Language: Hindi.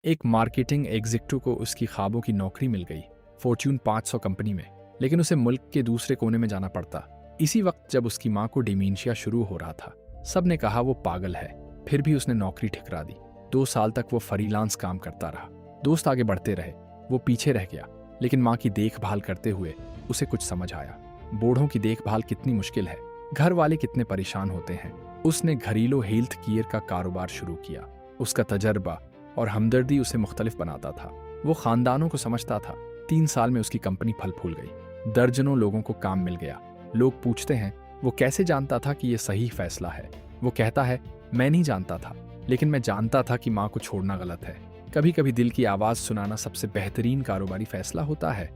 एक मार्केटिंग एग्जीक्यूटिव को उसकी ख्वाबों की नौकरी मिल गई फॉर्च्यून 500 कंपनी में, लेकिन उसे मुल्क के दूसरे कोने में जाना पड़ता। इसी वक्त जब उसकी माँ को डिमेंशिया शुरू हो रहा था, सब ने कहा वो पागल है, फिर भी उसने नौकरी ठुकरा दी। 2 साल तक वो फ्रीलांस काम करता रहा। दोस्त आगे बढ़ते रहे, वो पीछे रह गया। लेकिन माँ की देखभाल करते हुए उसे कुछ समझ आया, बूढ़ों की देखभाल कितनी मुश्किल है, घर वाले कितने परेशान होते हैं। उसने घरेलू हेल्थ केयर का कारोबार शुरू किया। उसका तजर्बा और हमदर्दी उसे मुख्तलिफ बनाता था। वो खानदानों को समझता था। 3 साल में उसकी कंपनी फल फूल गई। दर्जनों लोगों को काम मिल गया। लोग पूछते हैं वो कैसे जानता था कि ये सही फैसला है। वो कहता है मैं नहीं जानता था, लेकिन मैं जानता था कि माँ को छोड़ना गलत है। कभी कभी दिल की आवाज़ सुनाना सबसे बेहतरीन कारोबारी फैसला होता है।